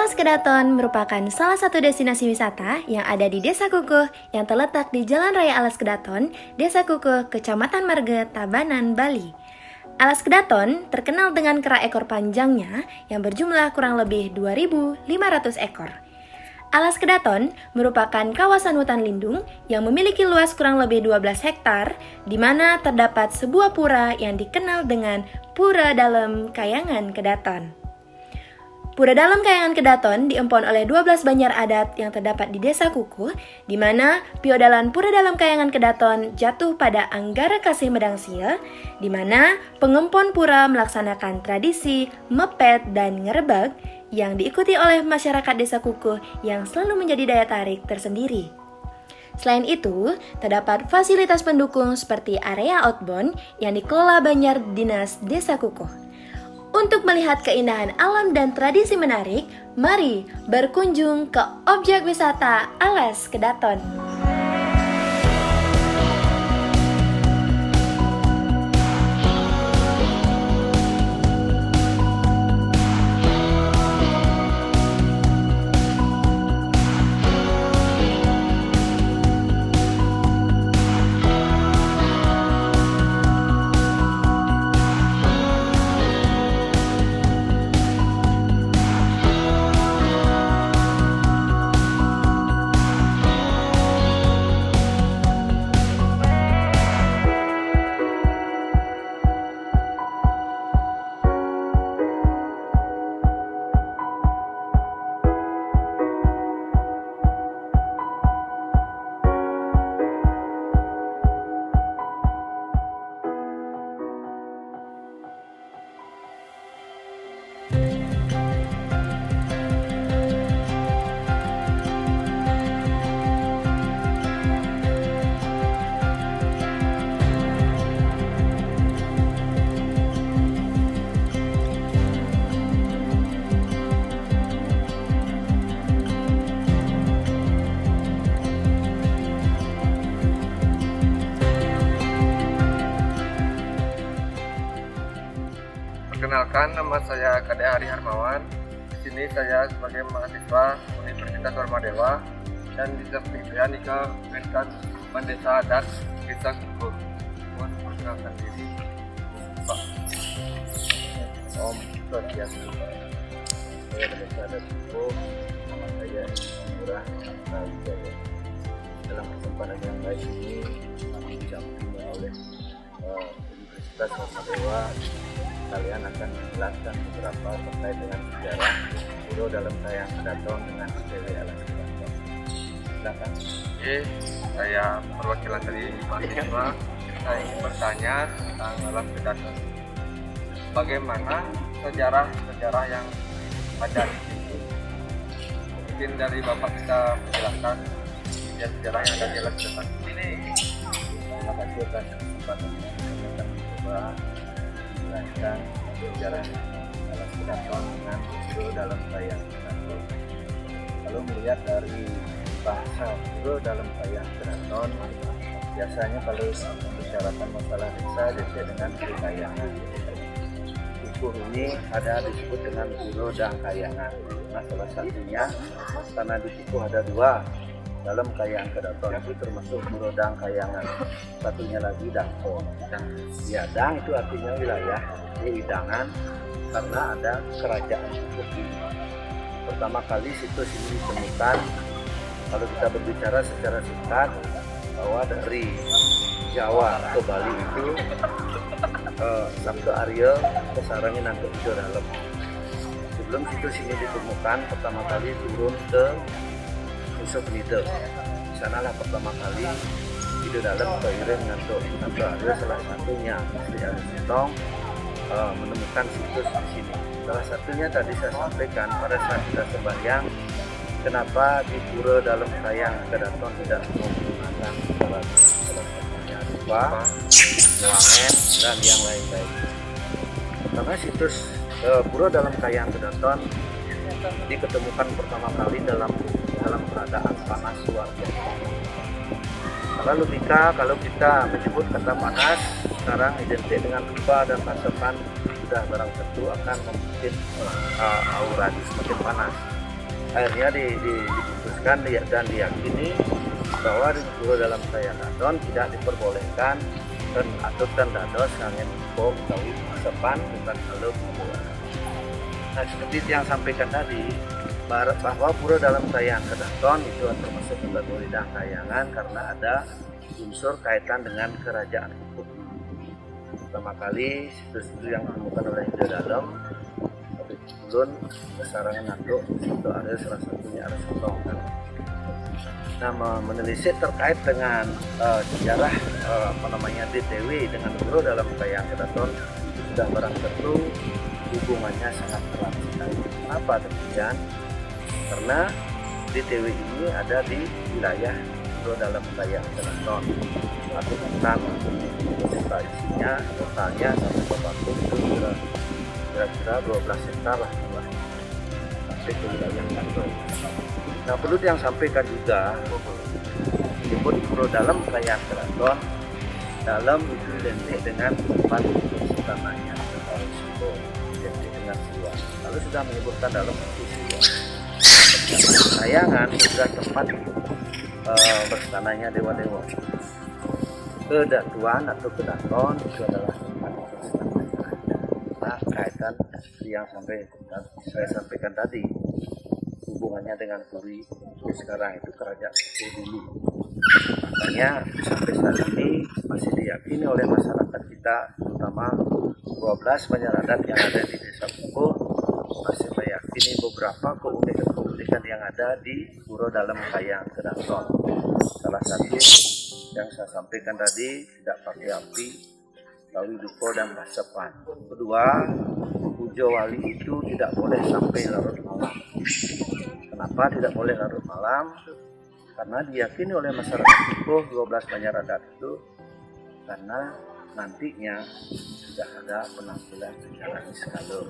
Alas Kedaton merupakan salah satu destinasi wisata yang ada di Desa Kukuh yang terletak di Jalan Raya Alas Kedaton, Desa Kukuh, Kecamatan Marga, Tabanan, Bali. Alas Kedaton terkenal dengan kera ekor panjangnya yang berjumlah kurang lebih 2.500 ekor. Alas Kedaton merupakan kawasan hutan lindung yang memiliki luas kurang lebih 12 hektar, di mana terdapat sebuah pura yang dikenal dengan Pura Dalem Kayangan Kedaton. Pura Dalem Kayangan Kedaton diempon oleh 12 banjar adat yang terdapat di Desa Kukuh, di mana piodalan Pura Dalem Kayangan Kedaton jatuh pada Anggara Kasih Medangsia, di mana pengempon pura melaksanakan tradisi mepet dan ngerebag yang diikuti oleh masyarakat Desa Kukuh yang selalu menjadi daya tarik tersendiri. Selain itu, terdapat fasilitas pendukung seperti area outbound yang dikelola Banjar Dinas Desa Kukuh. Untuk melihat keindahan alam dan tradisi menarik, mari berkunjung ke objek wisata Alas Kedaton. Perkenalkan, nama saya Kade Hari Harmawan. Di sini saya sebagai mahasiswa Universitas Warmadewa dan bisa pilihan ke Penkat Desa Adat Desa Kukuh. Mohon perkenalkan diri, Pak. Om Swastiastu. Saya Desa Adat Kukuh. Nama saya Murah Wijaya. Dalam kesempatan yang baik ini kami didampingi oleh Universitas Warmadewa. Kalian akan menjelaskan beberapa terkait dengan sejarah Pura Dalem Kayangan Kedaton dengan ITW Alas Kedaton. Silakan. Oke, saya perwakilan dari mahasiswa. Saya ingin bertanya tentang Alas Kedaton. Bagaimana sejarah yang ada di sini? Mungkin dari Bapak bisa menjelaskan sejarah yang ada di Alas Kedaton ini. Terima kasih atas kesempatan yang kami coba menjelaskan sejarah Alas Kedaton dengan Pura Dalem Kayangan Kedaton. Kalau melihat dari bahasa Pura Dalem Kayangan Kedaton, biasanya kalau membicarakan masalah desa identik dengan kayangan. Kukuh ini ada disebut dengan Pura dan Kayangan. Nah, salah satunya karena di Kukuh ada dua, Dalem Kayangan Kedaton itu termasuk Pura Dang Kayangan. Satunya lagi Dangko. Ya, Dang itu artinya wilayah di Widangan karena ada kerajaan Kukuh ini. Pertama kali situs ini ditemukan, kalau kita berbicara secara singkat, bahwa dari Jawa ke Bali itu Sabtu Arya ke Sarangi nanti Ijo Dalem. Sebelum situs ini ditemukan, pertama kali turun ke Nusa Penida. Di sanalah pertama kali Ijo Dalem keiring ngantuk Sabtu Arya, salah satunya Sri Arisitong menemukan situs di sini. Salah satunya tadi saya sampaikan pada saat kita sembahyang, kenapa di Pura Dalem Kayangan Kedaton tidak menggunakan salah satunya rupa, wangen, dan yang lain-lain. Karena situs Pura Dalem Kayangan Kedaton diketemukan pertama kali dalam keadaan panas luar biasa. Karena logika, kalau kita menyebut kata panas, sekarang identik dengan lupa dan pasokan sudah barang tentu akan membuat aura semakin panas. akhirnya diputuskan dan diyakini bahwa di Pura Dalam Daya Keraton tidak diperbolehkan dan atau dados angin bom utawi sepan bukan kalau pura. Nah, seperti yang sampaikan tadi bahwa Pura Dalam Daya Keraton itu termasuk kategori kayangan karena ada unsur kaitan dengan kerajaan hukum. Pertama kali situs-situs yang ditemukan oleh Ida Dalem Ulun besarangan Nando itu ada salah satunya ada Sotong. Nah, menelisik terkait dengan sejarah DTW dengan Pura Dalam Daya Keraton sudah barang tentu hubungannya sangat erat sekali. Kenapa demikian? Karena DTW ini ada di wilayah Pura Dalam Daya Keraton. Satu hektar isinya totalnya sampai ke waktu itu kira-kira 12 hektar lah sampai ke wilayah Keraton. Nah, perlu yang sampaikan juga disebut Pura Dalam Daya Keraton dalam itu identik dengan tempat utamanya atau risiko identik dengan siwa. Lalu sudah menyebutkan dalam siwa. Kayangan juga tempat bersananya dewa-dewa. Kedatuan atau kedaton itu adalah tempat bersananya. Nah, kaitan yang saya sampaikan tadi hubungannya dengan Puri sekarang itu kerajaan Kuku dulu. Makanya sampai saat ini masih diyakini oleh masyarakat kita, terutama 12 penyeradat yang ada di Desa Kuku masih meyakini beberapa keunikan yang ada di Pura Dalam Daya Keraton. Salah satu yang saya sampaikan tadi tidak pakai api, Tawi Duko dan Kasepan. Kedua, Pujo Wali itu tidak boleh sampai larut malam. Kenapa tidak boleh larut malam? Karena diyakini oleh masyarakat Kukuh 12 Banyaradar itu karena nantinya sudah ada penampilan secara iskalo.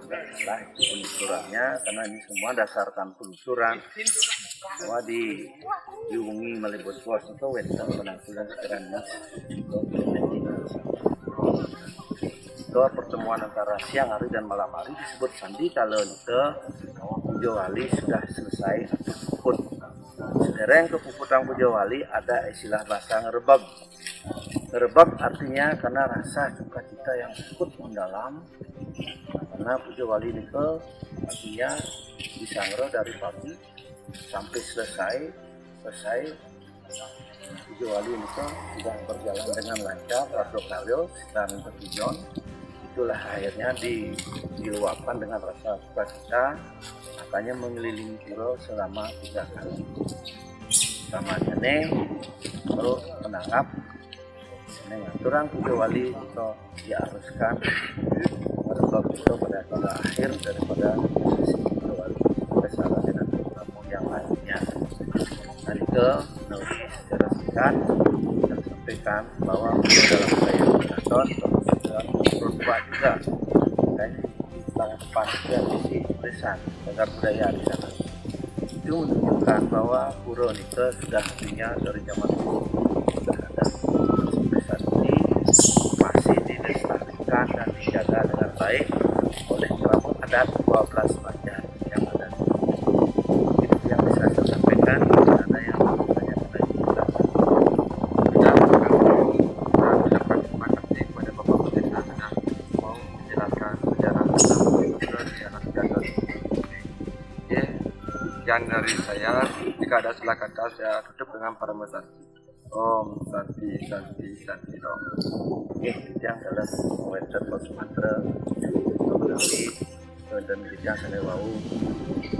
Setelah penelusurannya, karena ini semua dasarkan penelusuran bahwa dihubungi melalui pos itu wentang penampilan secara itu pertemuan antara siang hari dan malam hari disebut sandi kalau itu Pujo Wali sudah selesai puput. Sedereng ke puputan Pujo Wali ada istilah bahasa ngerebab. Ngerebab artinya karena rasa sukacita yang cukup mendalam. Karena Pujo Wali itu artinya disangro dari pagi sampai selesai Pujo Wali itu sudah berjalan dengan lancar, rado kalio dan bertujuan. Itulah akhirnya diluapkan dengan rasa sukacita, makanya mengelilingi pura selama 3 kali. Sama ini terus menangkap aturan Pujo Wali itu diharuskan merebak itu pada akhir daripada Pujo Wali bersama dengan tamu yang lainnya. Nah, itu secara singkat kita sampaikan bahwa dalam Daya Keraton berubah juga dan sangat tepat juga sisi pesan agar budaya di sana. Itu menunjukkan bahwa Pura Nike sudah punya dari zaman dulu sudah ada sampai saat ini masih dilestarikan dan dijaga dengan baik oleh kerabat adat 12 Banjar yang ada. Itu yang bisa saya sampaikan. Ada yang bertanya tentang kita. Sekian dari saya. Jika ada salah kata, saya tutup dengan paramesati. Om Santi Santi Santi Om. Yang adalah wetter Sumatera dan yang saya wau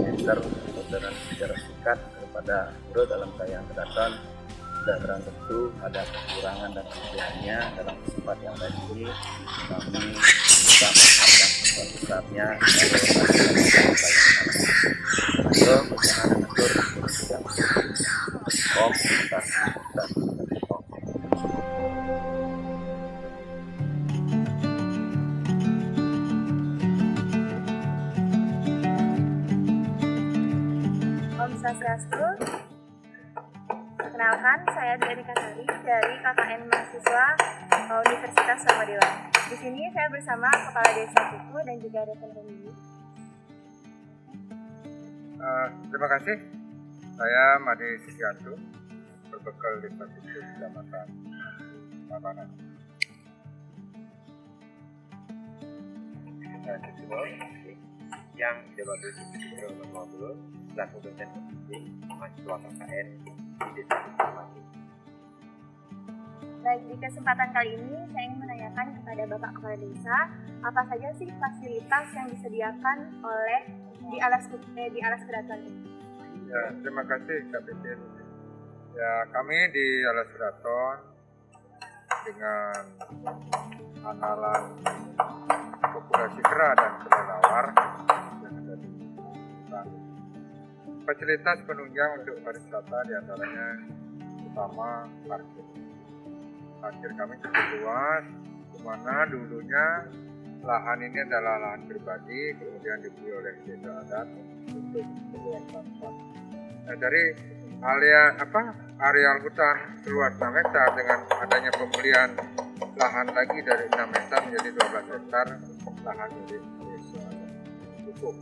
enter saudara secara singkat kepada Pura Dalam Daya Keraton dan terang tentu ada kekurangan dan kelebihannya dalam kesempatan yang lain ini kami bisa menghargai sebesar-besarnya ayo bersama atur Om Santi. Om Swastiastu. Perkenalkan, saya Dwi Kasari dari KKN Mahasiswa Universitas Samadila. Di sini saya bersama Kepala Desa Kuku dan juga rekan pemilih. Terima kasih. Saya Made Sugianto, berbekal Desa Kukuh, Kecamatan Tabanan. Yang Jabatul Sisiro Nomor selaku dosen pembimbing mahasiswa KKN di Desa Kukuh. Baik, di kesempatan kali ini saya ingin menanyakan kepada Bapak Kepala Desa, apa saja sih fasilitas yang disediakan oleh di Alas Keraton ini? Ya, terima kasih Kak Titin. Ya, kami di Alas Keraton dengan andalan populasi kera dan kelelawar yang ada di hutan. Fasilitas penunjang untuk pariwisata diantaranya utama parkir. Parkir kami cukup luas, di mana dulunya lahan ini adalah lahan pribadi, kemudian dibeli oleh desa adat untuk keperluan sampah. Nah, dari areal hutan seluas 6 hektar dengan adanya pembelian lahan lagi dari 6 hektar menjadi 12 hektar lahan milik desa cukup.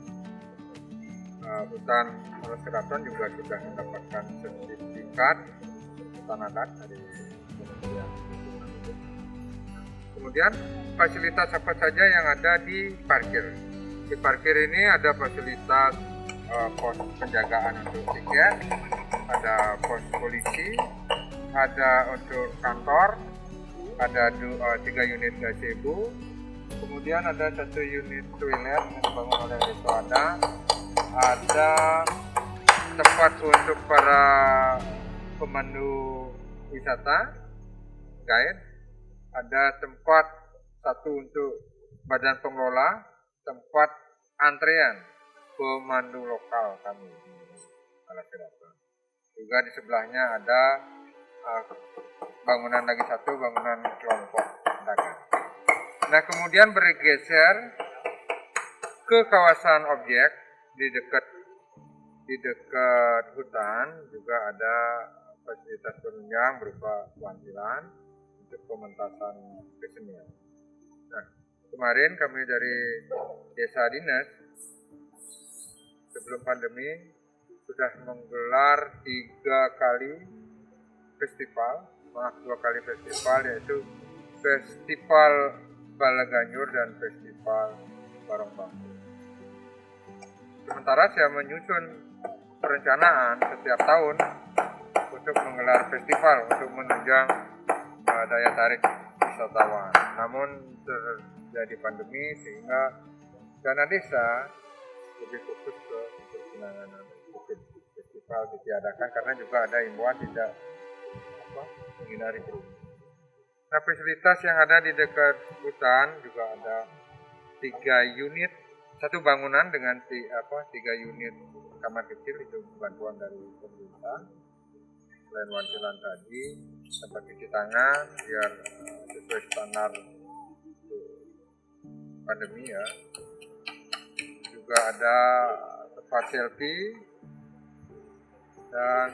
Hutan Alas Keraton juga sudah mendapatkan sertifikat hutan adat dari Kementerian. Kemudian fasilitas apa saja yang ada di parkir? Di parkir ini ada fasilitas pos penjagaan untuk tiket, ada pos polisi, ada untuk kantor, ada 3 unit gazebo, kemudian ada 1 unit toilet yang dibangun oleh desa ada tempat untuk para pemandu wisata, guide, ada tempat 1 untuk badan pengelola, tempat antrean pemandu lokal kami di Alas Keraton. Juga di sebelahnya ada bangunan lagi 1, bangunan kelompok dagang. Nah, kemudian bergeser ke kawasan objek di dekat hutan juga ada fasilitas penunjang berupa wantilan untuk pementasan kesenian. Nah, kemarin kami dari Desa Dinas sebelum pandemi sudah menggelar 2 kali festival, yaitu Festival Balaganyur dan Festival Barong Bambu. Sementara saya menyusun perencanaan setiap tahun untuk menggelar festival untuk menunjang daya tarik wisatawan. Namun terjadi pandemi sehingga dana desa lebih fokus ke penanganan festival ditiadakan karena juga ada himbauan tidak menghindari kerumunan. Nah, fasilitas yang ada di dekat hutan juga ada 3 unit, 1 bangunan dengan 3 unit kamar kecil itu bantuan dari pemerintah. Selain wantilan tadi, tempat cuci tangan biar sesuai standar pandemi ya. Juga ada tempat selfie dan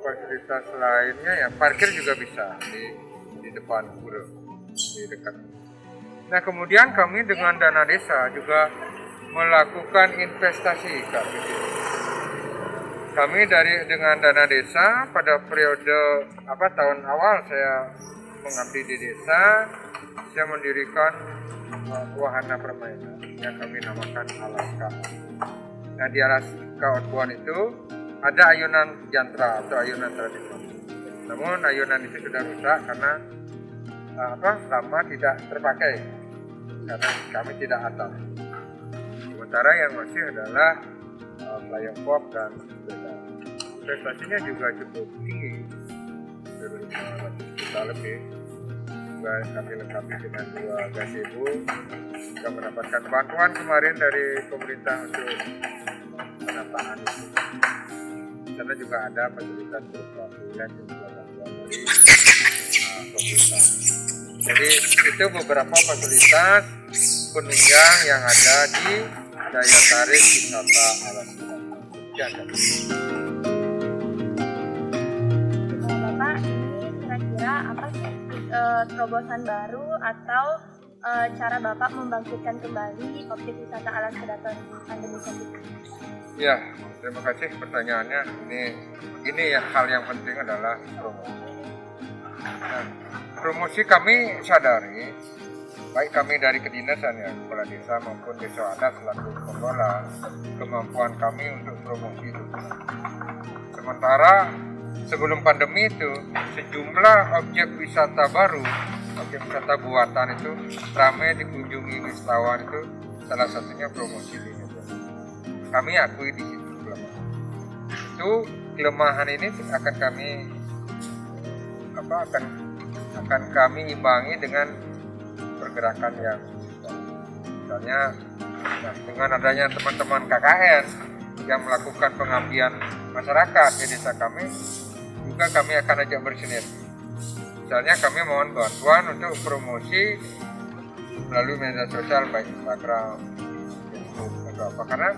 fasilitas lainnya ya parkir juga bisa di depan pura di dekat. Nah, kemudian kami dengan dana desa juga melakukan investasi Kak. Kami dengan dana desa pada periode tahun awal saya mengabdi di desa, saya mendirikan wahana permainan yang kami namakan Alaska. Nah, di Alaska Outbound itu ada ayunan jantra atau ayunan tradisional. Namun ayunan itu sudah rusak karena lama tidak terpakai karena kami tidak atas. Sementara yang masih adalah layang pop dan sepeda. Investasinya juga cukup tinggi, 500 juta lebih. Juga kami lengkapi dengan 2 gazebo. Kita mendapatkan bantuan kemarin dari pemerintah untuk penataan itu. Di sana juga ada fasilitas berupa toilet dan juga bantuan dari pemerintah. Jadi itu beberapa fasilitas penunjang yang ada di daya tarik wisata Alas Keraton. Bapak, ini kira-kira apa sih terobosan baru atau cara Bapak membangkitkan kembali objek wisata Alas Keraton di pandemi COVID? Ya, terima kasih pertanyaannya. Ini ya hal yang penting adalah promosi. Nah, promosi kami sadari, baik kami dari kedinasan ya, kepala desa maupun desa adat selaku pengelola, kemampuan kami untuk promosi itu. Sementara sebelum pandemi itu, sejumlah objek wisata baru, objek wisata buatan itu ramai dikunjungi wisatawan itu, salah satunya promosi di situ. Kami akui di situ kelemahan. Itu kelemahan ini akan kami imbangi dengan pergerakan yang misalnya dengan adanya teman-teman KKN yang melakukan pengabdian masyarakat di desa kami, juga kami akan ajak bersinergi. Misalnya kami mohon bantuan untuk promosi melalui media sosial baik Instagram, Facebook atau apa, karena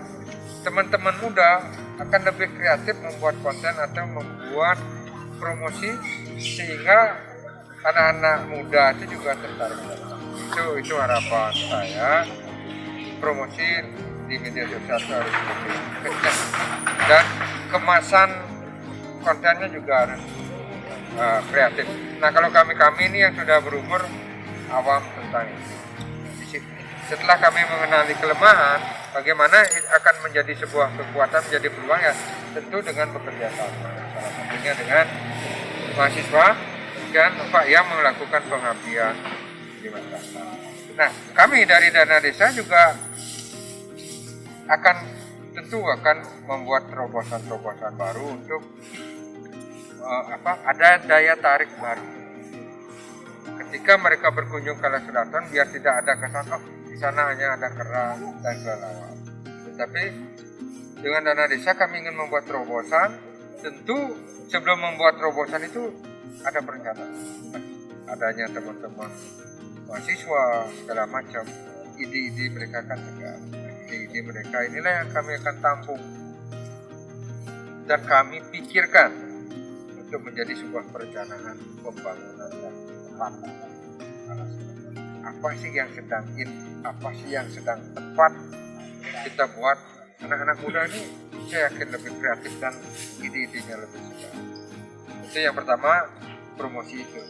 teman-teman muda akan lebih kreatif membuat konten atau membuat promosi sehingga anak-anak muda itu juga tertarik. Itu harapan saya, promosi di media sosial harus lebih kencang dan kemasan kontennya juga harus kreatif. Nah, kalau kami ini yang sudah berumur awam tentang itu. Setelah kami mengenali kelemahan, bagaimana akan menjadi sebuah kekuatan, menjadi peluang ya tentu dengan bekerja sama. Salah satunya dengan mahasiswa dan Pak yang melakukan pengabdian di masyarakat. Nah, kami dari Dana Desa juga akan membuat terobosan-terobosan baru untuk ada daya tarik baru. Ketika mereka berkunjung ke Alas Kedaton, biar tidak ada kesan di sana hanya ada kera dan kelelawar. Tetapi dengan Dana Desa kami ingin membuat terobosan. Tentu sebelum membuat terobosan itu ada perencanaan. Adanya teman-teman mahasiswa segala macam, ide-ide mereka kan segar. Ide-ide mereka inilah yang kami akan tampung dan kami pikirkan untuk menjadi sebuah perencanaan pembangunan yang tepat. Apa sih yang sedang apa sih yang sedang tepat kita buat. Anak-anak muda ini saya yakin lebih kreatif dan ide-idenya lebih segar. Itu yang pertama, promosi itu.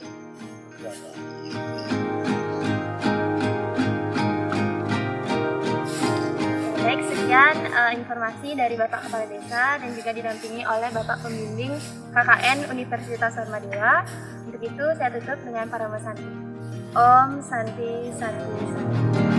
Baik, sekian informasi dari Bapak Kepala Desa dan juga didampingi oleh Bapak Pembimbing KKN Universitas Samadila. Untuk itu saya tutup dengan para Santi. Om Santi Santi Santi.